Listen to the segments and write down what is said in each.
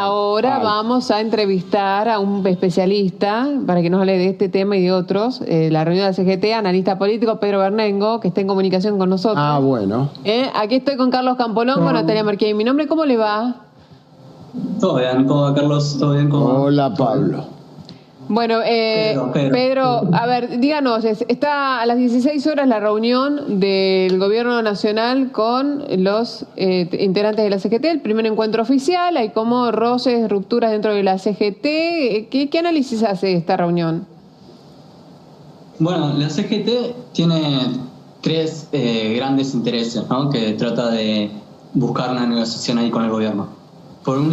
Ahora vamos a entrevistar a un especialista para que nos hable de este tema y de otros. La reunión de la CGT, analista político Pedro Bernengo, que está en comunicación con nosotros. Bueno. Aquí estoy con Carlos Campolongo, Natalia Marquía y mi nombre. ¿Cómo le va? Todo bien, ¿cómo va, Carlos? ¿Todo bien? ¿Cómo va? Hola, Pablo. Bueno, Pedro, a ver, díganos, está a las 16 horas la reunión del Gobierno Nacional con los integrantes de la CGT, el primer encuentro oficial, hay como roces, rupturas dentro de la CGT. ¿Qué análisis hace esta reunión? Bueno, la CGT tiene tres grandes intereses, ¿no? Que trata de buscar una negociación ahí con el gobierno. Por un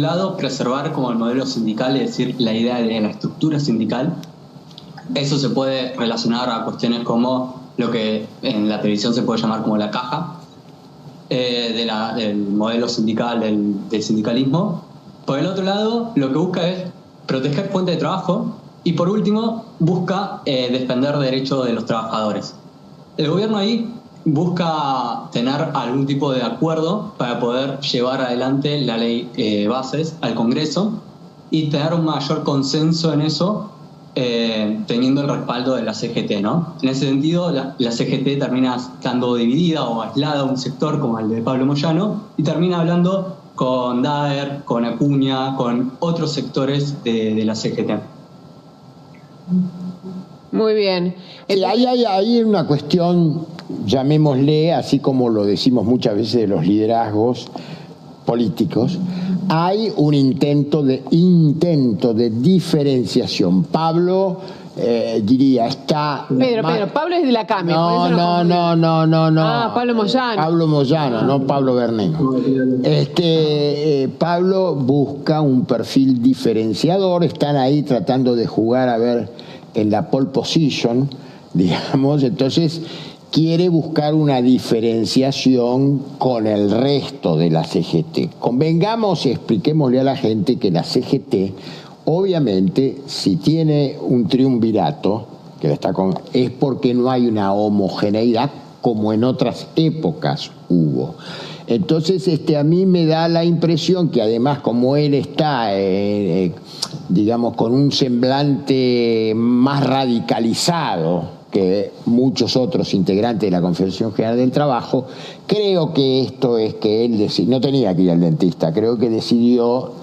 lado, preservar como el modelo sindical, es decir, la idea de la estructura sindical. Eso se puede relacionar a cuestiones como lo que en la televisión se puede llamar como la caja del modelo sindical, del sindicalismo. Por el otro lado, lo que busca es proteger fuentes de trabajo y, por último, busca defender derechos de los trabajadores. El gobierno ahí busca tener algún tipo de acuerdo para poder llevar adelante la ley bases al Congreso y tener un mayor consenso en eso, teniendo el respaldo de la CGT, ¿no? En ese sentido, la CGT termina estando dividida o aislada un sector como el de Pablo Moyano y termina hablando con Daer, con Acuña, con otros sectores de la CGT. Muy bien. Sí, hay una cuestión, llamémosle, así como lo decimos muchas veces de los liderazgos políticos, hay un intento de diferenciación. Pablo diría, está... Pedro, Pablo es de la CAME. No. Pablo Moyano. Pablo Moyano, no Pablo Bernengo. Pablo busca un perfil diferenciador, están ahí tratando de jugar a ver en la pole position, digamos, entonces quiere buscar una diferenciación con el resto de la CGT. Convengamos y expliquémosle a la gente que la CGT, obviamente, si tiene un triunvirato, es porque no hay una homogeneidad como en otras épocas hubo. Entonces, a mí me da la impresión que además, como él está, digamos, con un semblante más radicalizado que muchos otros integrantes de la Confederación General del Trabajo, creo que esto es que él no tenía que ir al dentista, creo que decidió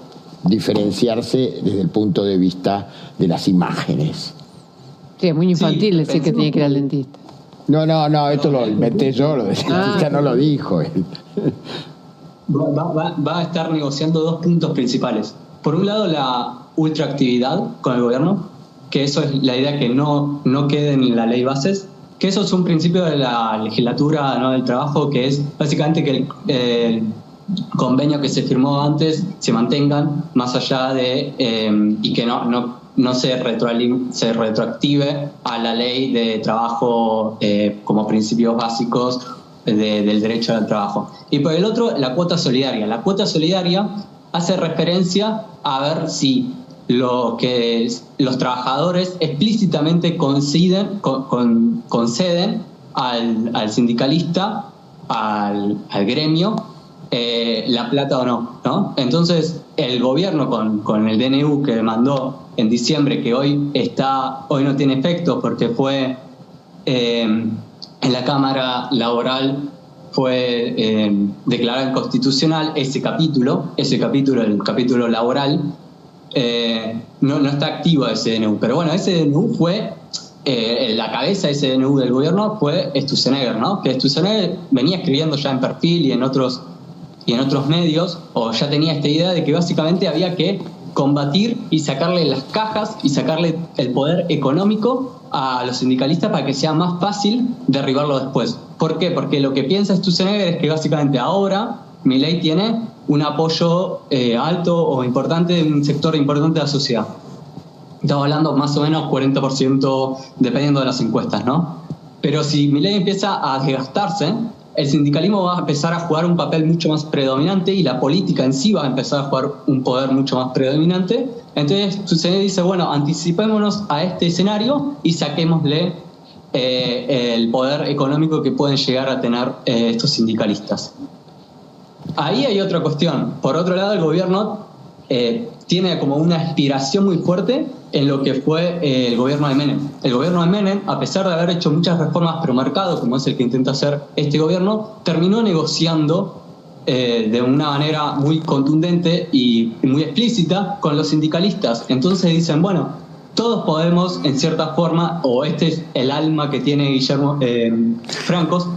diferenciarse desde el punto de vista de las imágenes. Sí, es muy infantil decir que tenía que ir al dentista. No, esto lo inventé yo, lo del dentista no lo dijo él. Va a estar negociando dos puntos principales. Por un lado, la ultraactividad con el gobierno, que eso es la idea que no quede en la ley bases, que eso es un principio de la legislatura, ¿no?, del trabajo, que es básicamente que el convenio que se firmó antes se mantengan más allá de y que no se retroactive a la ley de trabajo como principios básicos del derecho al trabajo. Y por el otro, la cuota solidaria. La cuota solidaria hace referencia a ver si lo que los trabajadores explícitamente conceden al sindicalista, al gremio, la plata o no. Entonces, el gobierno con el DNU que mandó en diciembre, que hoy no tiene efecto porque fue en la Cámara Laboral fue declarado inconstitucional ese capítulo, el capítulo laboral, no está activo ese DNU. Pero bueno, ese DNU fue, la cabeza de ese DNU del gobierno fue Sturzenegger, ¿no? Que Sturzenegger venía escribiendo ya en Perfil y en otros medios, o ya tenía esta idea de que básicamente había que combatir y sacarle las cajas y sacarle el poder económico a los sindicalistas para que sea más fácil derribarlo después. ¿Por qué? Porque lo que piensa Sturzenegger es que básicamente ahora Milei tiene un apoyo alto o importante de un sector importante de la sociedad. Estamos hablando más o menos 40% dependiendo de las encuestas, ¿no? Pero si Milei empieza a desgastarse, el sindicalismo va a empezar a jugar un papel mucho más predominante y la política en sí va a empezar a jugar un poder mucho más predominante. Entonces Sturzenegger dice, bueno, anticipémonos a este escenario y saquémosle el poder económico que pueden llegar a tener estos sindicalistas. ahí hay otra cuestión. Por otro lado, el gobierno tiene como una aspiración muy fuerte en lo que fue el gobierno de Menem. El gobierno de Menem, a pesar de haber hecho muchas reformas pro mercado, como es el que intenta hacer este gobierno, terminó negociando de una manera muy contundente y muy explícita con los sindicalistas. Entonces dicen, bueno, todos podemos, en cierta forma, o este es el alma que tiene Guillermo Francos,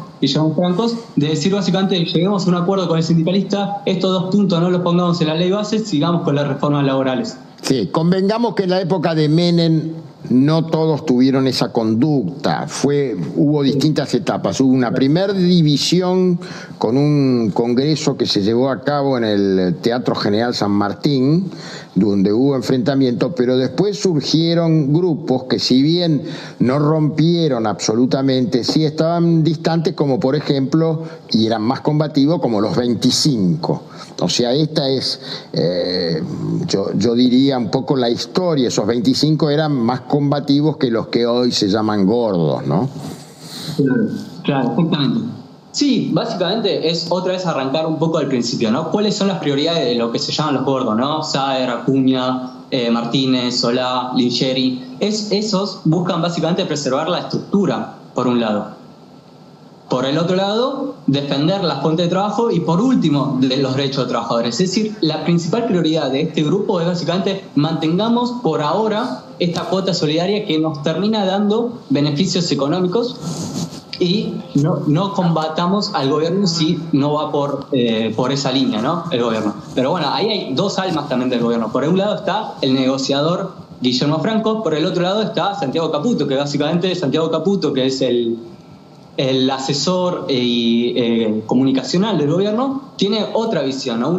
de decir básicamente, lleguemos a un acuerdo con el sindicalista, estos 2 puntos no los pongamos en la ley base, sigamos con las reformas laborales. Sí, convengamos que en la época de Menem no todos tuvieron esa conducta, hubo distintas etapas. Hubo una primera división con un congreso que se llevó a cabo en el Teatro General San Martín, donde hubo enfrentamientos, pero después surgieron grupos que, si bien no rompieron absolutamente, sí estaban distantes, como por ejemplo, y eran más combativos, como los 25. O sea, esta es, yo diría un poco la historia. Esos 25 eran más combativos que los que hoy se llaman gordos, ¿no? Claro, exactamente. Sí, básicamente es otra vez arrancar un poco al principio, ¿no? ¿Cuáles son las prioridades de lo que se llaman los gordos, ¿no? Saer, Acuña, Martínez, Solá, Lingeri. Esos buscan básicamente preservar la estructura, por un lado. Por el otro lado, defender las fuentes de trabajo y, por último, de los derechos de los trabajadores. Es decir, la principal prioridad de este grupo es básicamente mantengamos por ahora esta cuota solidaria que nos termina dando beneficios económicos y no combatamos al gobierno si no va por esa línea, ¿no? El gobierno. Pero bueno, ahí hay 2 almas también del gobierno. Por un lado está el negociador Guillermo Francos, por el otro lado está Santiago Caputo, que básicamente Santiago Caputo, que es el asesor comunicacional del gobierno, tiene otra visión, ¿no?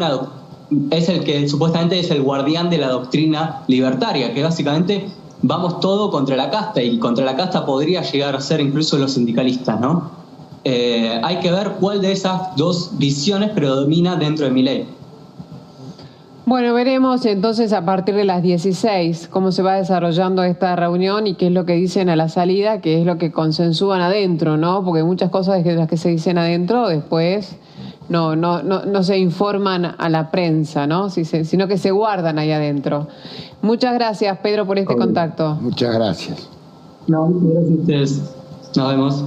Es el que supuestamente es el guardián de la doctrina libertaria, que básicamente vamos todo contra la casta, y contra la casta podría llegar a ser incluso los sindicalistas, ¿no? Hay que ver cuál de esas 2 visiones predomina dentro de Milei. Bueno, veremos entonces a partir de las 16 cómo se va desarrollando esta reunión y qué es lo que dicen a la salida, qué es lo que consensúan adentro, ¿no? Porque muchas cosas de las que se dicen adentro después no se informan a la prensa, ¿no? Sino que se guardan ahí adentro. Muchas gracias, Pedro, por este contacto. Muchas gracias. No, muchas gracias a ustedes. Nos vemos.